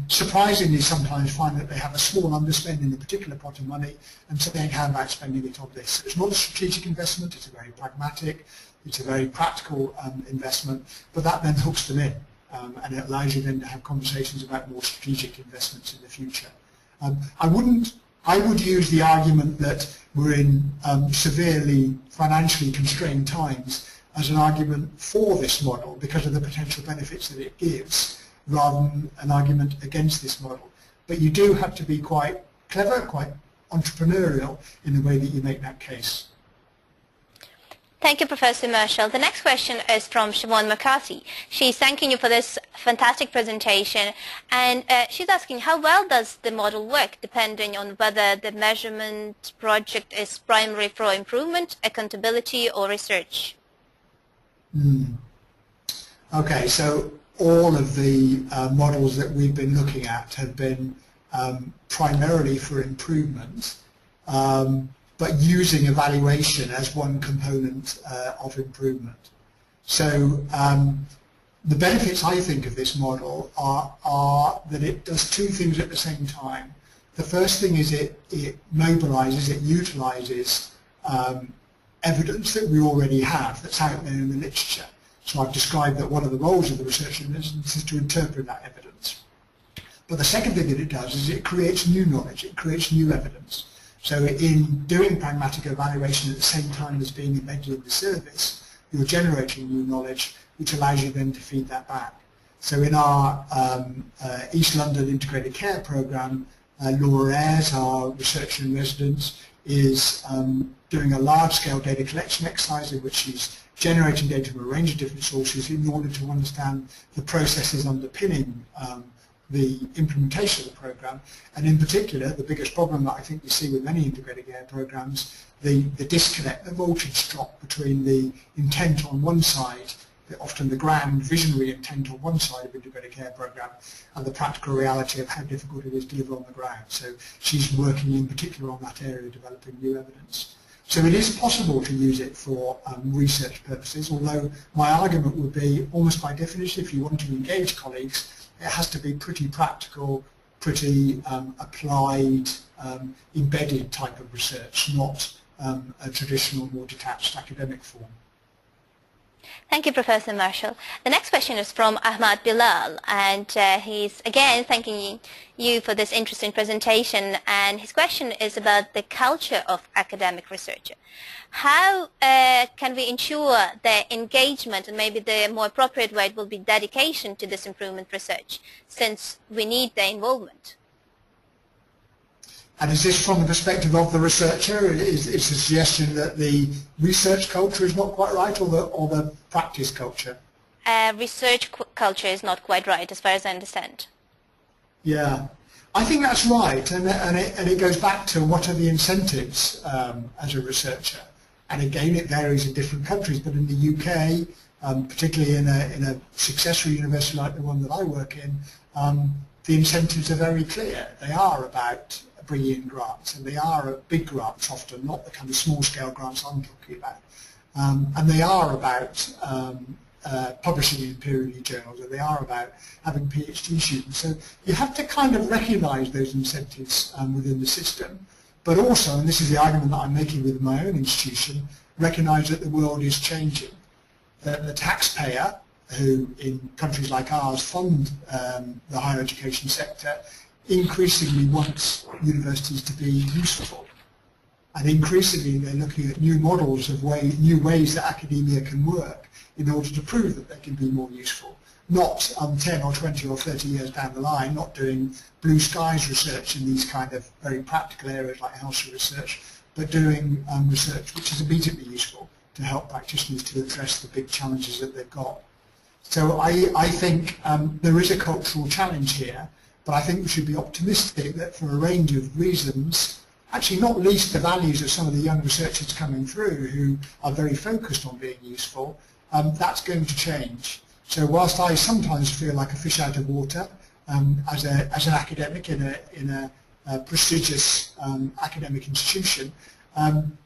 surprisingly sometimes find that they have a small underspend in a particular pot of money and saying, how about spending it on this? So it's not a strategic investment, it's a very pragmatic, it's a very practical investment, but that then hooks them in and it allows you then to have conversations about more strategic investments in the future. I would use the argument that we're in severely financially constrained times as an argument for this model because of the potential benefits that it gives, rather than an argument against this model. But you do have to be quite clever, quite entrepreneurial in the way that you make that case. Thank you, Professor Marshall. The next question is from Siobhan McCarthy. She's thanking you for this fantastic presentation, and she's asking, how well does the model work, depending on whether the measurement project is primary for improvement, accountability, or research? Okay, so all of the models that we've been looking at have been primarily for improvement, but using evaluation as one component of improvement. So the benefits, I think, of this model are that it does two things at the same time. The first thing is it mobilizes, it utilizes evidence that we already have that's out there in the literature. So I've described that one of the roles of the research analyst is to interpret that evidence. But the second thing that it does is it creates new knowledge, it creates new evidence. So in doing pragmatic evaluation at the same time as being embedded in the service, you're generating new knowledge which allows you then to feed that back. So in our East London Integrated Care Programme, Laura Ayres, our researcher in residence, is doing a large-scale data collection exercise in which she's generating data from a range of different sources in order to understand the processes underpinning the implementation of the program, and in particular the biggest problem that I think we see with many integrated care programs, the disconnect, the voltage drop between the intent on one side, often the grand visionary intent on one side of integrated care program, and the practical reality of how difficult it is to deliver on the ground. So she's working in particular on that area, developing new evidence. So it is possible to use it for research purposes, although my argument would be, almost by definition, if you want to engage colleagues, it has to be pretty practical, pretty applied, embedded type of research, not a traditional, more detached academic form. Thank you, Professor Marshall. The next question is from Ahmad Bilal, and he's again thanking you for this interesting presentation, and his question is about the culture of academic research. How can we ensure their engagement, and maybe the more appropriate word will be dedication to this improvement research, since we need their involvement? And is this from the perspective of the researcher? Is a suggestion that the research culture is not quite right, or the practice culture? Research culture is not quite right, as far as I understand. Yeah, I think that's right, and it goes back to what are the incentives as a researcher. And again, it varies in different countries, but in the UK, particularly in a successful university like the one that I work in, the incentives are very clear. They are about bringing in grants, and they are big grants often, not the kind of small-scale grants I'm talking about. And they are about publishing in peer-reviewed journals, and they are about having PhD students. So you have to kind of recognise those incentives within the system, but also, and this is the argument that I'm making with my own institution, recognise that the world is changing. The taxpayer, who in countries like ours fund the higher education sector, increasingly wants universities to be useful, and increasingly they're looking at new models of new ways that academia can work in order to prove that they can be more useful. Not 10 or 20 or 30 years down the line, not doing blue skies research in these kind of very practical areas like health research, but doing research which is immediately useful to help practitioners to address the big challenges that they've got. So I think there is a cultural challenge here, but I think we should be optimistic that for a range of reasons, actually not least the values of some of the young researchers coming through who are very focused on being useful, that's going to change. So whilst I sometimes feel like a fish out of water as an academic in a prestigious academic institution,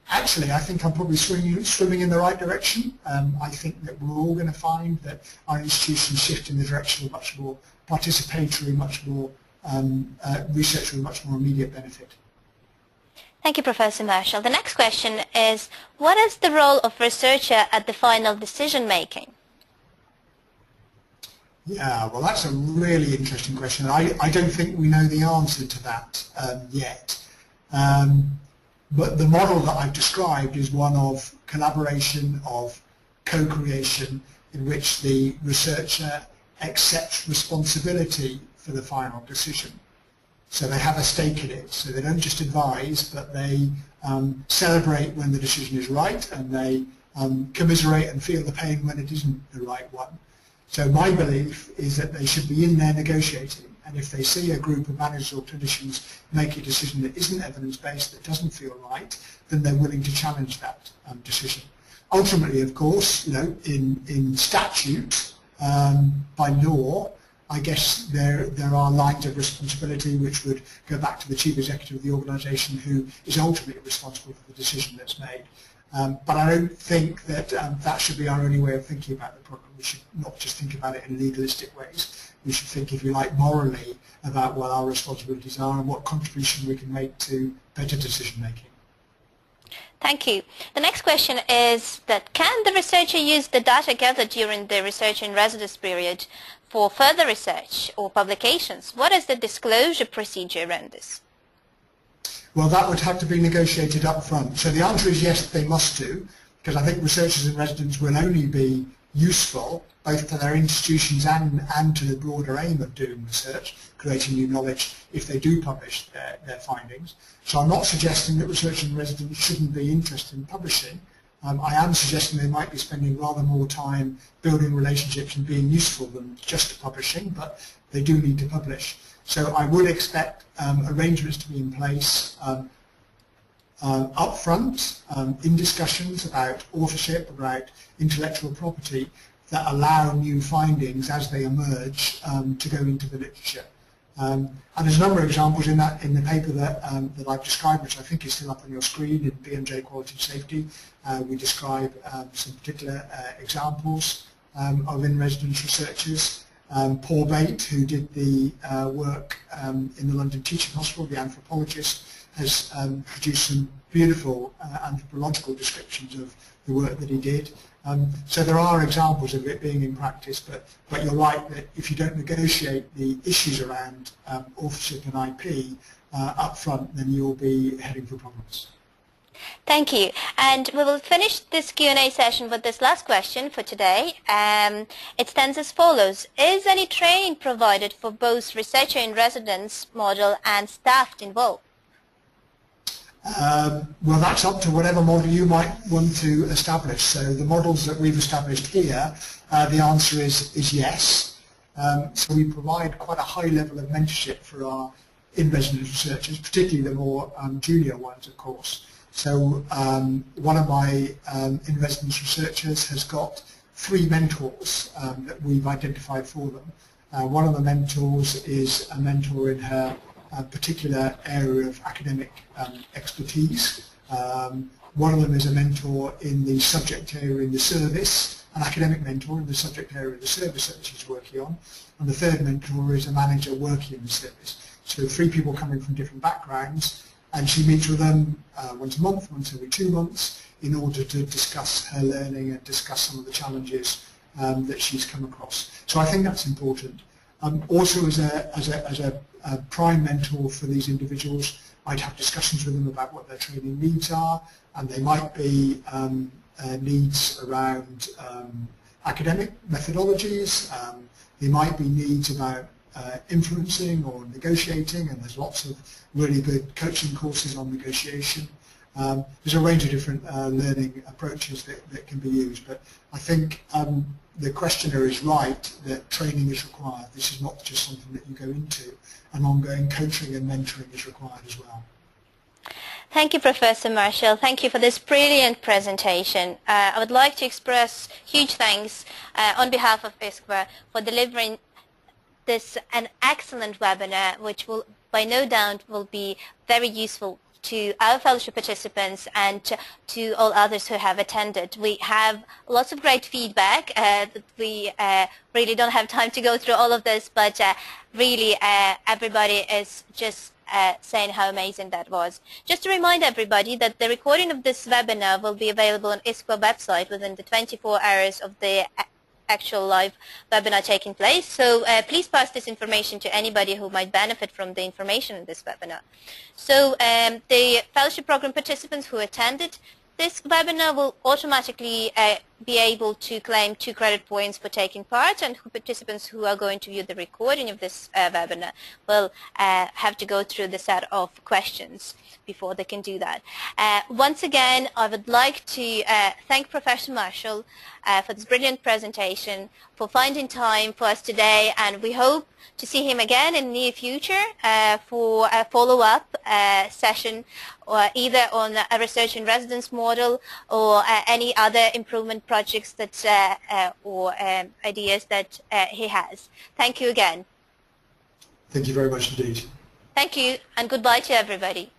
Actually, I think I'm probably swimming in the right direction. I think that we're all going to find that our institutions shift in the direction of much more participatory, much more research with much more immediate benefit. Thank you, Professor Marshall. The next question is, what is the role of researcher at the final decision making? Yeah, well, that's a really interesting question. I don't think we know the answer to that yet. But the model that I've described is one of collaboration, of co-creation, in which the researcher accepts responsibility for the final decision. So they have a stake in it. So they don't just advise, but they celebrate when the decision is right, and they commiserate and feel the pain when it isn't the right one. So my belief is that they should be in there negotiating, and if they see a group of managers or clinicians make a decision that isn't evidence-based, that doesn't feel right, then they're willing to challenge that decision. Ultimately, of course, in statute, by law, I guess there are lines of responsibility which would go back to the chief executive of the organisation, who is ultimately responsible for the decision that's made. But I don't think that that should be our only way of thinking about the problem. We should not just think about it in legalistic ways. We should think, if you like, morally about what our responsibilities are and what contribution we can make to better decision making. Thank you. The next question is that can the researcher use the data gathered during the research in residence period for further research or publications? What is the disclosure procedure around this? Well, that would have to be negotiated up front. So the answer is yes, they must do, because I think researchers in residence will only be useful both to their institutions and to the broader aim of doing research, creating new knowledge, if they do publish their findings. So I'm not suggesting that researchers in residence shouldn't be interested in publishing. I am suggesting they might be spending rather more time building relationships and being useful than just publishing, but they do need to publish. So I would expect arrangements to be in place up front in discussions about authorship, about intellectual property, that allow new findings as they emerge to go into the literature. And there's a number of examples in the paper that I've described, which I think is still up on your screen in BMJ Quality and Safety. We describe some particular examples of in-residence researchers. Paul Bate, who did the work in the London Teaching Hospital, the anthropologist, has produced some beautiful anthropological descriptions of the work that he did. So there are examples of it being in practice, but you're right that if you don't negotiate the issues around authorship and IP up front, then you'll be heading for problems. Thank you. And we will finish this Q&A session with this last question for today. It stands as follows. Is any training provided for both researcher in residence model and staff involved? Well, that's up to whatever model you might want to establish. So the models that we've established here, the answer is yes. So we provide quite a high level of mentorship for our in-residence researchers, particularly the more junior ones, of course. So one of my in-residence researchers has got 3 mentors that we've identified for them. One of the mentors is a mentor in her particular area of academic expertise. One of them is a mentor in the subject area in the service, an academic mentor in the subject area of the service that she's working on. And the third mentor is a manager working in the service. So 3 people coming from different backgrounds, and she meets with them once a month, once every 2 months, in order to discuss her learning and discuss some of the challenges that she's come across. So I think that's important. Also, as a prime mentor for these individuals, I'd have discussions with them about what their training needs are, and they might be needs around academic methodologies. There might be needs about influencing or negotiating, and there's lots of really good coaching courses on negotiation. There's a range of different learning approaches that can be used, but I think the questioner is right that training is required. This is not just something that you go into, and ongoing coaching and mentoring is required as well. Thank you, Professor Marshall. Thank you for this brilliant presentation. I would like to express huge thanks on behalf of ISQua for delivering this an excellent webinar, which will, by no doubt, will be very useful to our fellowship participants and to all others who have attended. We have lots of great feedback. That we really don't have time to go through all of this, but really everybody is just saying how amazing that was. Just to remind everybody that the recording of this webinar will be available on ISQua website within the 24 hours of the actual live webinar taking place. So please pass this information to anybody who might benefit from the information in this webinar. So the fellowship program participants who attended this webinar will automatically be able to claim 2 credit points for taking part, and participants who are going to view the recording of this webinar will have to go through the set of questions before they can do that. Once again, I would like to thank Professor Marshall for this brilliant presentation, for finding time for us today, and we hope to see him again in the near future for a follow-up session, or either on a research in residence model or any other improvement projects that or ideas that he has. Thank you again. Thank you very much indeed. Thank you, and goodbye to everybody.